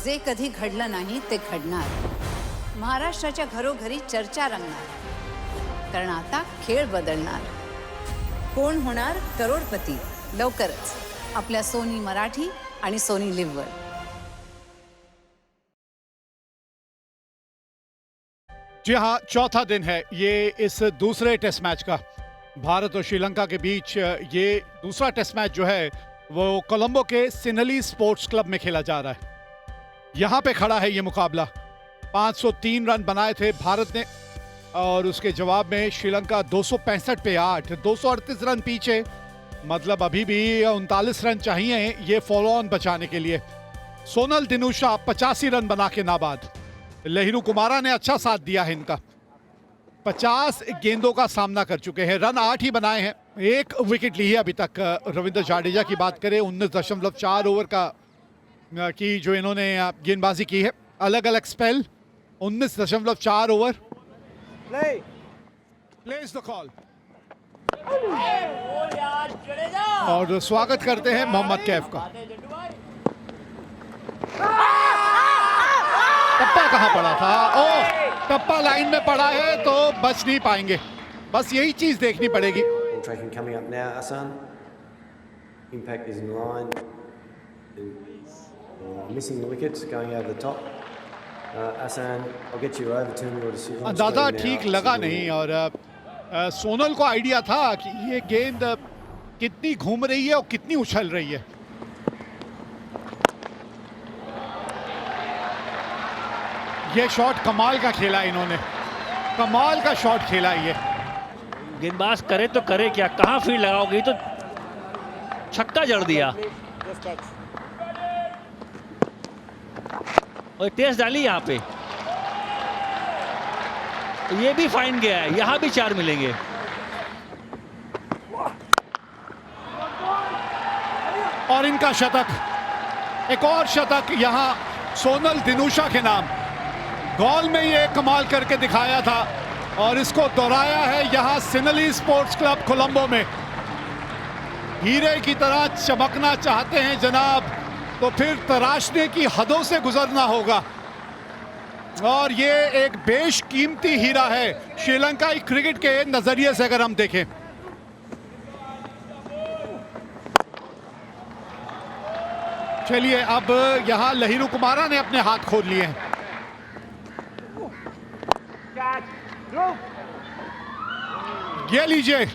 जे कधी घडलं नाही ते घडणार. महाराष्ट्राच्या घरोघरी चर्चा रंगणार, कारण आता खेळ बदलणार. कोण होणार करोडपती लवकरच आपल्या सोनी मराठी आणि सोनी लिव्हवर. जी हाँ, चौथा दिन है ये इस दूसरे टेस्ट मैच का. भारत और श्रीलंका के बीच ये दूसरा टेस्ट मैच जो है वो कोलंबो के सिनली स्पोर्ट्स क्लब में खेला जा रहा है. यहाँ पे खड़ा है ये मुकाबला. 503 रन बनाए थे भारत ने और उसके जवाब में श्रीलंका 265 पे 8, 238 रन पीछे. मतलब अभी भी 39 रन चाहिए ये फॉलो ऑन बचाने के लिए. सोनल दिनुशा 85 रन बना के नाबाद. लहिरू कुमारा ने अच्छा साथ दिया है इनका. 50 गेंदों का सामना कर चुके हैं, रन 8 ही बनाए हैं. एक विकेट ली है अभी तक. रविंद्र जाडेजा की बात करें 19.4 ओवर का की जो इन्होंने गेंदबाजी की है. अलग अलग spell 19.4 over. Place the call और स्वागत करते हैं मोहम्मद कैफ का. टप्पा कहाँ पड़ा था? ओह, टप्पा लाइन में पड़ा है तो बच नहीं पाएंगे. बस यही चीज देखनी पड़ेगी. Tracking coming up now, Hassan. Impact is in line. Missing the wickets, going over the top. Hassan, I'll get you over to me or decision. अंदाजा ठीक लगा नहीं और सोनल को आइडिया था कि ये गेंद कितनी घूम रही है और कितनी उछल रही है. ये शॉट कमाल का खेला इन्होंने, कमाल का शॉट खेला. ये गेंदबाज करे तो करे क्या, कहां फील्ड लगाओगे, तो छक्का जड़ दिया और तेज डाली. यहां पे ये भी फाइन गया है, यहां भी 4 मिलेंगे. और इनका शतक, एक और शतक यहां सोनल दिनुशा के नाम. गोल में ये कमाल करके दिखाया था और इसको दोहराया है यहां सिनली स्पोर्ट्स क्लब कोलंबो में. हीरे की तरह चमकना चाहते हैं जनाब तो फिर तराशने की हदों से गुजरना होगा. और ये एक बेशकीमती हीरा है श्रीलंकाई क्रिकेट के नजरिए से अगर हम देखें. चलिए अब यहां लहिरू कुमारा ने अपने हाथ खोल लिए हैं. ये लीजिए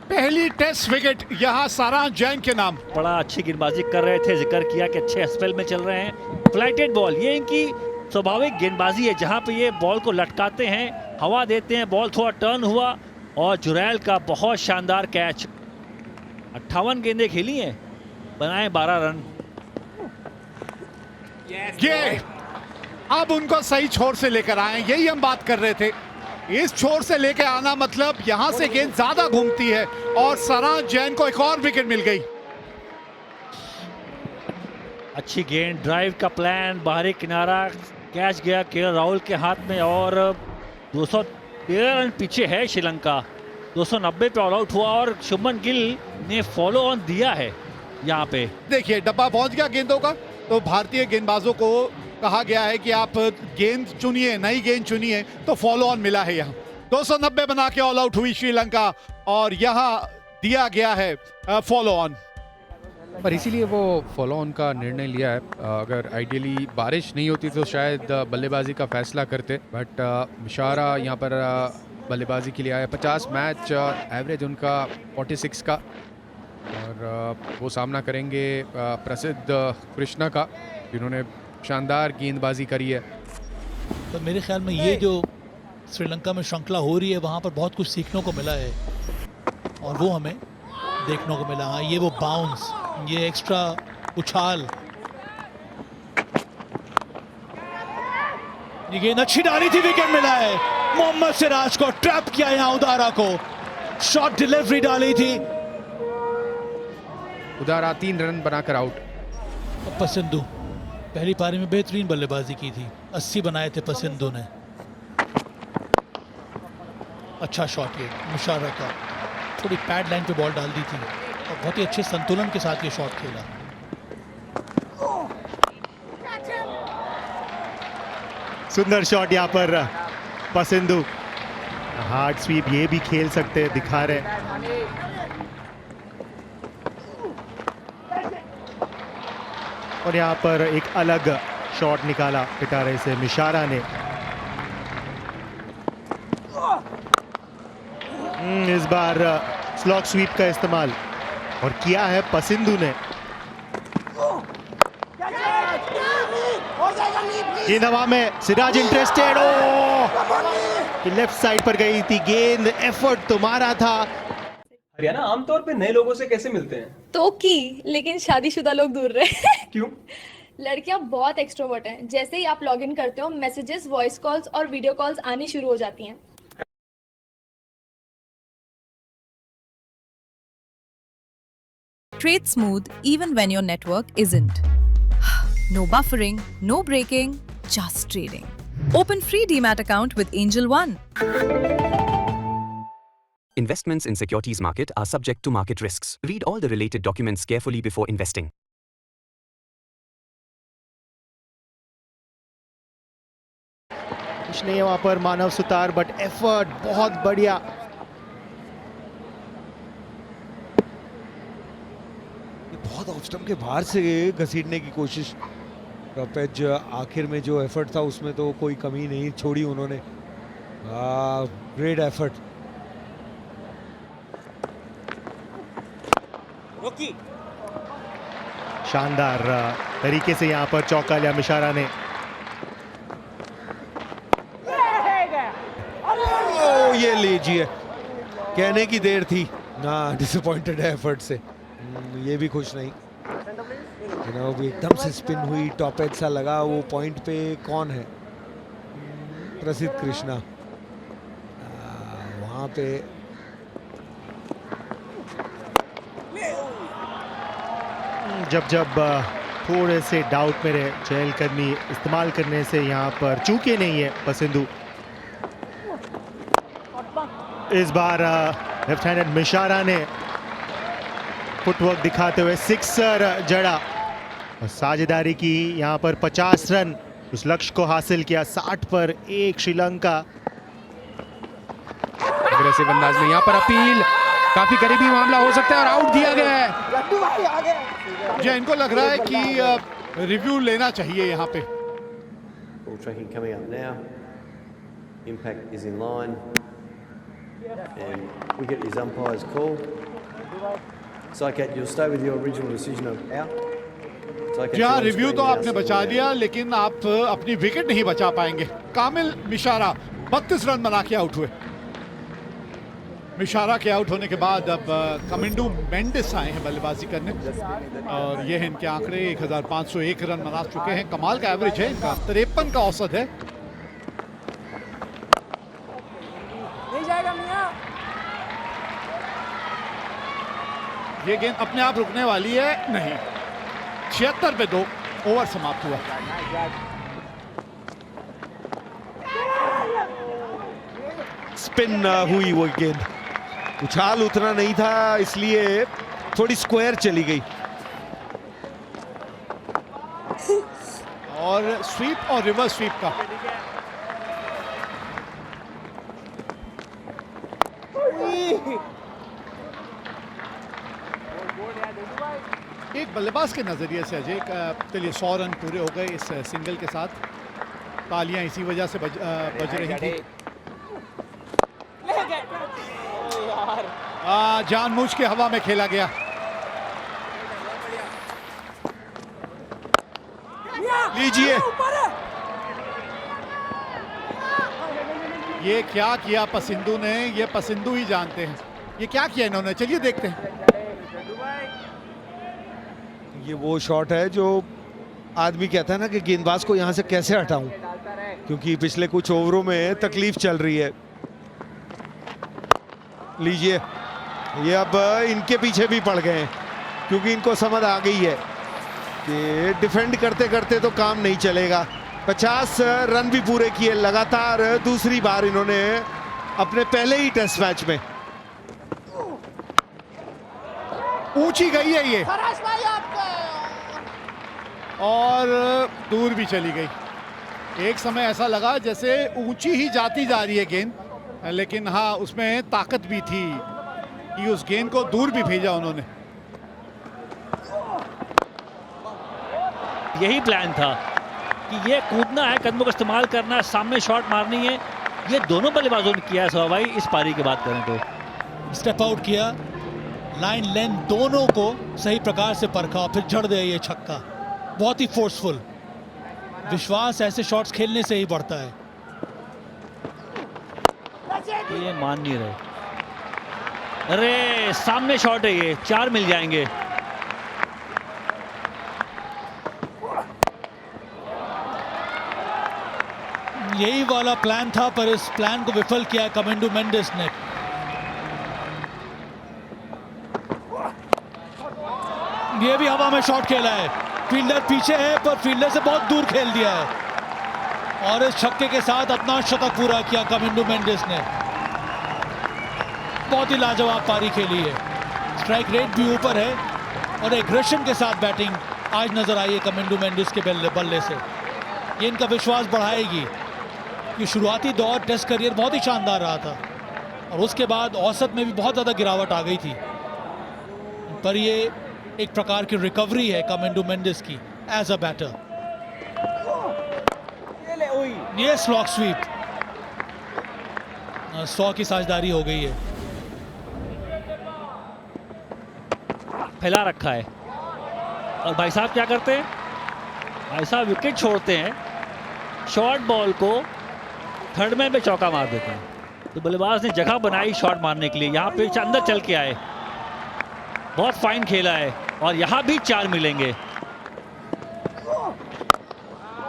पहली टेस्ट विकेट यहां सारांश जैन के नाम. बड़ा अच्छी गेंदबाजी कर रहे थे, जिक्र किया कि अच्छे स्पेल में चल रहे हैं. फ्लाइटेड बॉल, ये इनकी स्वाभाविक गेंदबाजी है, जहां पे ये बॉल को लटकाते हैं, हवा देते हैं, बॉल थोड़ा टर्न हुआ और जुरैल का बहुत शानदार कैच. 58 गेंदें खेली हैं, बनाए 12 रन. ये अब उनको सही छोर से लेकर आए, यही हम बात कर रहे थे. इस छोर से लेकर आना मतलब यहां से गेंद ज्यादा घूमती है और सारांश जैन को एक और विकेट मिल गई. अच्छी गेंद, ड्राइव का प्लान, बाहरी किनारा, कैच गया केएल राहुल के हाथ में और 213 रन पीछे है श्रीलंका. 290 पे ऑल आउट हुआ और शुभमन गिल ने फॉलो ऑन दिया है. यहाँ पे देखिए डब्बा पहुंच गया गेंदों का, तो भारतीय गेंदबाजों को कहा गया है कि आप गेंद चुनिए, नई गेंद चुनिए, तो फॉलो ऑन मिला है. यहाँ 290 बना के ऑल आउट हुई श्रीलंका और यहाँ दिया गया है फॉलो ऑन. पर इसीलिए वो फॉलो ऑन का निर्णय लिया है. अगर आइडियली बारिश नहीं होती तो शायद बल्लेबाजी का फैसला करते, बट मिशारा यहाँ पर बल्लेबाजी के लिए आया. 50 मैच एवरेज उनका 46 का और वो सामना करेंगे प्रसिद्ध कृष्णा का, जिन्होंने शानदार गेंदबाजी करी है. तो मेरे ख्याल में ये जो श्रीलंका में श्रृंखला हो रही है वहाँ पर बहुत कुछ सीखने को मिला है और वो हमें देखने को मिला. हाँ, ये वो बाउंस, ये एक्स्ट्रा उछाल, ये गेंद अच्छी डाली थी, विकेट मिला है. मोहम्मद सिराज को ट्रैप किया यहाँ उदारा को, शॉर्ट डिलीवरी डाली थी. उदारा 3 रन बनाकर आउट. पसिंधु पहली पारी में बेहतरीन बल्लेबाजी की थी, 80 बनाए थे पसिंधु ने. अच्छा शॉट ये मुशारा का, थोड़ी पैड लाइन पे बॉल डाल दी थी और बहुत ही अच्छे संतुलन के साथ ये शॉट खेला. सुंदर शॉट यहाँ पर पसिंदू, हार्ड स्वीप ये भी खेल सकते हैं, दिखा रहे। और यहाँ पर एक अलग शॉट निकाला पिटारे से मिशारा ने। इस बार स्लॉग स्वीप का इस्तेमाल और किया है पसिंदू ने। गेंद हवा में, सिराज इंटरेस्टेड, लेफ्ट साइड पर गई थी गेंद, एफर्ट तो मारा था। हरियाणा आमतौर पे नए लोगों से कैसे मिलते हैं? तो की, लेकिन शादीशुदा लोग दूर रहे। क्यों? लड़कियां बहुत एक्सट्रोवर्ट हैं। जैसे ही आप लॉगिन करते हो, मैसेजेस, वॉइस कॉल्स और वीडियो कॉल्स आनी शुरू हो जाती हैं। Trade smooth even when your network isn't. No buffering, no breaking, just trading. Open free Demat account with Angel One. Investments in securities market are subject to market risks. Read all the related documents carefully before investing. कुछ नहीं है वहां पर मानव Sutar, but effort बहुत बढ़िया। बहुत off stump के बाहर से घसीटने की कोशिश। टॉपेज आखिर में जो एफर्ट था उसमें तो कोई कमी नहीं छोड़ी उन्होंने। Great effort. शानदार तरीके से यहाँ पर चौका लिया मिशारा ने। ये लीजिए, कहने की देर थी ना, डिसअपॉइंटेड है एफर्ट से। ये भी खुश नहीं, जनाब एकदम से स्पिन हुई, टॉप एज सा लगा। वो पॉइंट पे कौन है? प्रसिद्ध कृष्णा वहां पे। जब थोड़े से डाउट में रहे, चहलकदमी इस्तेमाल करने से यहाँ पर चूके नहीं है पसिंदू। इस बार लेफ्ट हैंडेड मिशारा ने फुटवर्क दिखाते हुए सिक्सर जड़ा और साझेदारी की यहाँ पर 50 रन, उस लक्ष्य को हासिल किया। 60 पर 1 श्रीलंका। अग्रेसिव अंदाज में यहाँ पर अपील, काफी करीबी मामला हो सकता है और आउट दिया गया है। जी, इनको लग रहा है कि रिव्यू लेना चाहिए यहाँ पे। Ball tracking coming up now. Impact is in line. And wicket is umpire's call. Sycat, you'll stay with your original decision of out. जी हाँ, रिव्यू तो आपने बचा लिया, लेकिन आप अपनी विकेट नहीं बचा पाएंगे। कामिल मिशारा 32 रन बना के आउट हुए। मिशारा के आउट होने के बाद अब कमिंडू मेंडिस आए हैं बल्लेबाजी करने और ये है इनके आंकड़े। 1501 रन बना चुके हैं। कमाल का एवरेज है इनका, 53 का औसत है। ये गेंद अपने आप रुकने वाली है नहीं। 76 पे 2 ओवर समाप्त हुआ। स्पिन हुई वो गेंद, उछाल उतना नहीं था, इसलिए थोड़ी स्क्वायर चली गई। और स्वीप और रिवर्स स्वीप का एक बल्लेबाज के नजरिए से अजय, चलिए 100 रन पूरे हो गए इस सिंगल के साथ। तालियां इसी वजह से बज रही थी। जानबूझ के हवा में खेला गया। लीजिए, ये क्या किया पसिंदू ने, ये पसिंदू ही जानते हैं ये क्या किया इन्होंने। चलिए देखते हैं। ये वो शॉट है जो आदमी कहता है ना कि गेंदबाज को यहां से कैसे हटाऊं, क्योंकि पिछले कुछ ओवरों में तकलीफ चल रही है। लीजिए, ये अब इनके पीछे भी पड़ गए हैं, क्योंकि इनको समझ आ गई है कि डिफेंड करते करते तो काम नहीं चलेगा। 50 रन भी पूरे किए लगातार, दूसरी बार इन्होंने अपने पहले ही टेस्ट मैच में। ऊंची गई है ये और दूर भी चली गई। एक समय ऐसा लगा जैसे ऊंची ही जाती जा रही है गेंद, लेकिन हाँ उसमें ताकत भी थी कि उस गेंद को दूर भी भेजा उन्होंने। यही प्लान था कि ये कूदना है, कदमों का इस्तेमाल करना है, सामने शॉट मारनी है। ये दोनों बल्लेबाजों ने किया है भाई इस पारी की बात करें तो। स्टेप आउट किया, लाइन लेंथ दोनों को सही प्रकार से परखा, फिर जड़ दिया ये छक्का, बहुत ही फोर्सफुल। विश्वास ऐसे शॉट्स खेलने से ही बढ़ता है। ये मान नहीं रहे, अरे सामने शॉट है ये, 4 मिल जाएंगे। यही वाला प्लान था, पर इस प्लान को विफल किया कमेंडो मेंडिस ने। ये भी हवा में शॉट खेला है, फील्डर पीछे है पर फील्डर से बहुत दूर खेल दिया है और इस छक्के के साथ अपना शतक पूरा किया कमेंडो मेंडिस ने। बहुत ही लाजवाब पारी खेली है, स्ट्राइक रेट भी ऊपर है और एग्रेशन के साथ बैटिंग आज नजर आई है कमेंडो मेंडिस के बल्ले से। ये इनका विश्वास बढ़ाएगी। ये शुरुआती दौर टेस्ट करियर बहुत ही शानदार रहा था और उसके बाद औसत में भी बहुत ज़्यादा गिरावट आ गई थी, पर ये एक प्रकार की रिकवरी है कमेंडो मेंडिस की एज अ बैटर। ये स्लॉक स्वीप, 100 की साझेदारी हो गई है। फैला रखा है और भाई साहब क्या करते हैं, भाई साहब विकेट छोड़ते हैं, शॉर्ट बॉल को थर्ड मैन पे चौका मार देते हैं। तो बल्लेबाज ने जगह बनाई शॉट मारने के लिए, यहाँ पे अंदर चल के आए, बहुत फाइन खेला है और यहाँ भी 4 मिलेंगे।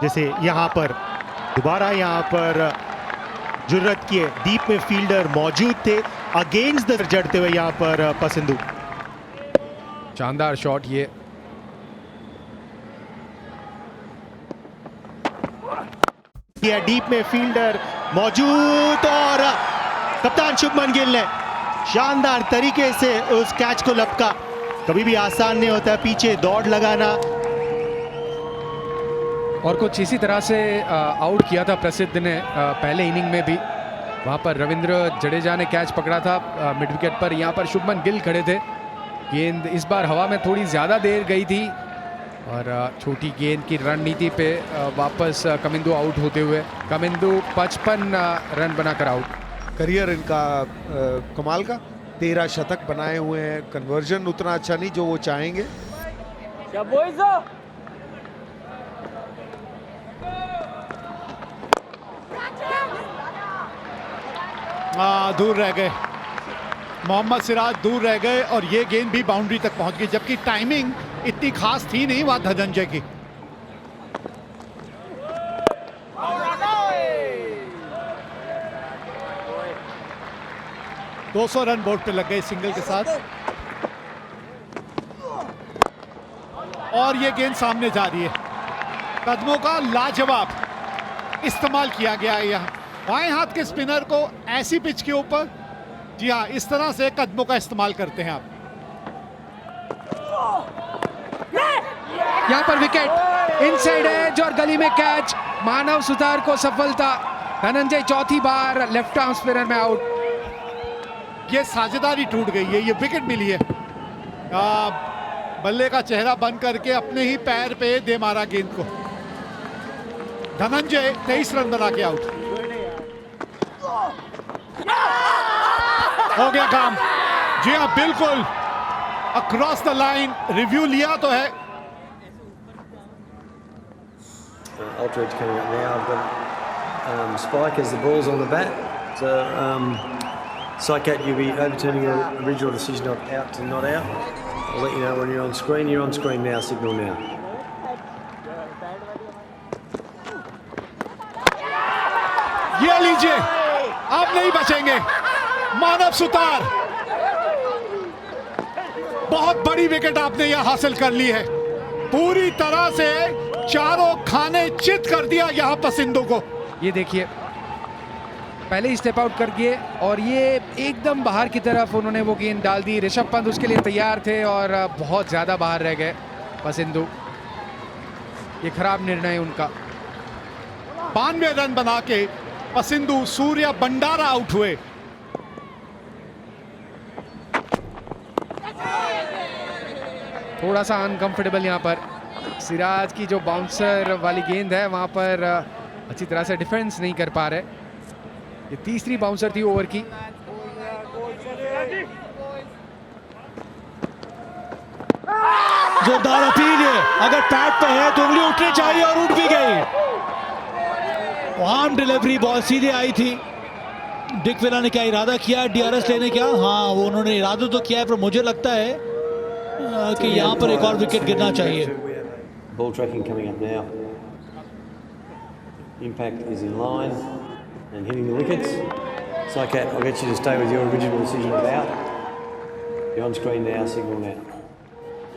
जैसे यहाँ पर दोबारा यहाँ पर जुर्रत किए, डीप में फील्डर मौजूद थे, अगेंस्ट द जड़ते हुए यहाँ पर पसंदू। शानदार शॉट ये, डीप में फील्डर मौजूद और कप्तान शुभमन गिल ने शानदार तरीके से उस कैच को लपका। कभी भी आसान नहीं होता पीछे दौड़ लगाना। और कुछ इसी तरह से आउट किया था प्रसिद्ध ने पहले इनिंग में भी। वहां पर रविंद्र जडेजा ने कैच पकड़ा था मिड विकेट पर, यहाँ पर शुभमन गिल खड़े थे। गेंद इस बार हवा में थोड़ी ज़्यादा देर गई थी और छोटी गेंद की रणनीति पे वापस कमिंदू आउट होते हुए कमिंदू 55 रन बनाकर आउट। करियर इनका कमाल का, 13 शतक बनाए हुए हैं। कन्वर्जन उतना अच्छा नहीं जो वो चाहेंगे। दूर रह गए, मोहम्मद सिराज दूर रह गए और ये गेंद भी बाउंड्री तक पहुंच गई, जबकि टाइमिंग इतनी खास थी नहीं वहां धनंजय की। दो 200 रन बोर्ड पे लग गए सिंगल के साथ और ये गेंद सामने जा रही है। कदमों का लाजवाब इस्तेमाल किया गया है यहाँ। बाएं हाथ के स्पिनर को ऐसी पिच के ऊपर, जी हाँ, इस तरह से कदमों का इस्तेमाल करते हैं आप। यहाँ पर विकेट इनसाइड एज और गली में कैच, मानव सुतार को सफलता। धनंजय चौथी बार लेफ्ट आर्म स्पिनर में आउट। ये साझेदारी टूट गई है, ये विकेट मिली है। बल्ले का चेहरा बंद करके अपने ही पैर पे दे मारा गेंद को। धनंजय 23 रन बना के आउट हो गया काम। जी हाँ, बिल्कुल अक्रॉस द लाइन रिव्यू लिया तो है। Aldridge coming up now. I've got Spike as the ball's on the bat. So, Sycat, you'll be overturning your original decision of out to not out. I'll let you know when you're on screen. You're on screen now. Signal now. ये लीजिए, आप नहीं बचेंगे। मानव सुतार, बहुत बड़ी wicket आपने यह हासिल कर ली है। पूरी तरह से चारों खाने चित कर दिया यहाँ पसंदों को। ये देखिए, पहले ही स्टेप आउट कर दिए और ये एकदम बाहर की तरफ उन्होंने वो गेंद डाल दी। ऋषभ पंत उसके लिए तैयार थे और बहुत ज़्यादा बाहर रह गए पसंदू। ये खराब निर्णय उनका। 92 रन बना के पसिंदू सूर्या बंडारा आउट हुए। थोड़ा सा अनकंफर्टेबल यहाँ पर सिराज की जो बाउंसर वाली गेंद है वहां पर अच्छी तरह से डिफेंस नहीं कर पा रहे। ये तीसरी बाउंसर थी ओवर की। जोरदार अपील है, अगर पैड पे है तो उंगली उठनी चाहिए और उठ भी गई। आर्म डिलीवरी बॉल सीधे आई थी। डिक विला ने क्या इरादा किया डीआरएस लेने का? हाँ, वो उन्होंने इरादा तो किया है, पर मुझे लगता है कि यहाँ पर एक और विकेट गिरना चाहिए। Ball tracking coming up now. Impact is in line and hitting the wickets. Sycat, I'll get you to stay with your original decision of out. The on screen now, signal now.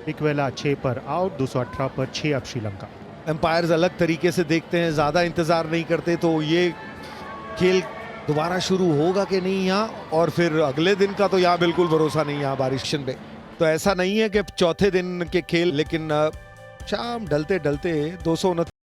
Dickwella 6 पर out, 218 पर 6 अब Sri Lanka. Empires अलग तरीके से देखते हैं, ज़्यादा इंतज़ार नहीं करते, तो ये खेल दोबारा शुरू होगा कि नहीं यहाँ, और फिर अगले दिन का तो यहाँ बिल्कुल भरोसा नहीं यहाँ बारिश पे। तो ऐसा नहीं है कि चौथे दिन के खेल, लेकिन शाम ढलते ढलते 229